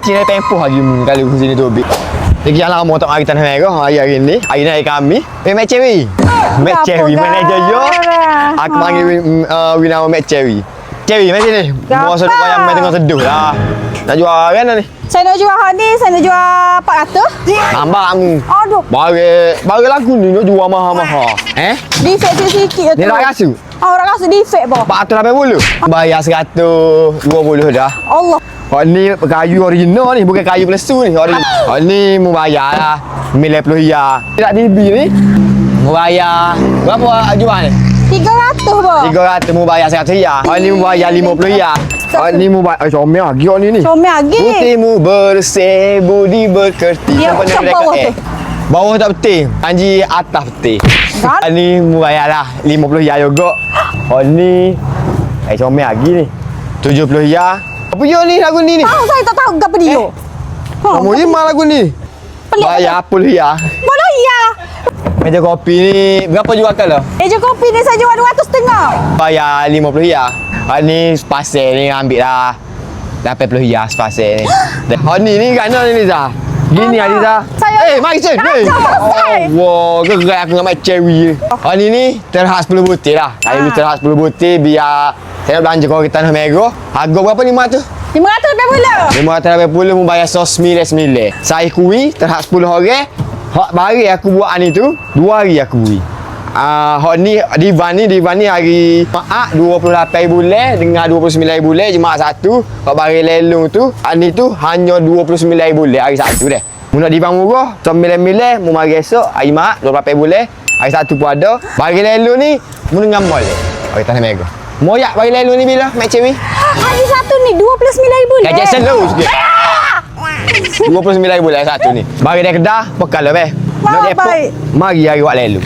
Cina tempoh lagi kali ke sini tu. Lagi yang lama tak mari tanah merah hari ni. Hari ni hari kami. Mac Cherry. Mac Cherry manager yo. Aku panggil Wina Mac Cherry. Cherry macam ni. Mau sedut ayam mai tengah seduh lah. Nak jual kan ni? Saya nak jual hak ni, saya nak jual 400. Nampak kamu. Aduh. Bagi lagu ni nak jual mahal-mahal. Defect sikit-sikit tu. Ni rak rasu. Rak rasa defect bah. 480. Bayar 120 dah. Allah. Hak ni kayu original ni, bukan kayu pelesu ni. Hak ni mu bayar lah 90 riyal. Tak DB ni mu bayar berapa jual ni? 300 bah. 300 mu bayar 100 riyal. Hak ni mu bayar 50 riyal. Hak ni mu bayar comel lagi hak ni. Comel lagi. Putihmu bersih, budi berkerti. Dia macam bawah tu. Bawah tak betul. Anji atas betul. Hak ni mu bayar lah 50 riyal juga. Hak ni comel lagi ni. 70 riyal. Apa dia ni lagu ni? Tahu saya tak tahu apa dia. Kamu ni mana lagu ni? Bayar apa ya? Mana ya? Meja kopi ni berapa jual kalau? Meja kopi ni saya jual 200 Bayar 50 riyal. Hak ni sepasel ni ambil lah 80 riyal sepasel ni. Hak ni kan ni Liza. Gini Liza. Mari sen. Wah, gerak aku dengan Mac Cherry. Hak ni terhad 10 butir lah. Saya beli terhad 10 butir biar saya belanja kau ke Tanah Merah. Harga berapa ni mak tu? 580. 580 mu bayar sos 9.9. Saya kuih terhad 10 orang. Hak barang aku buat ni tu 2 hari aku beri. Hak ni divan ni hari Maak 28 bulan dengan 29 bulan jemaah satu. Hak barang lelong tu ni tu hanya 29 bulan hari satu dah. Mu nak divan murah 9.9 mu mari esok hari Maak 28 bulan hari satu pun ada. Barang lelong ni mu dengan mall. Hari Tanah Merah. Moyak bagi lalu ni bila Mac Cherry? Hari satu ni 29 bulan. Kajak slow sikit. 29 bulan satu ni. Bagi dia kedah, bekal lah beh. Nak jepuk, mari hari buat lalu.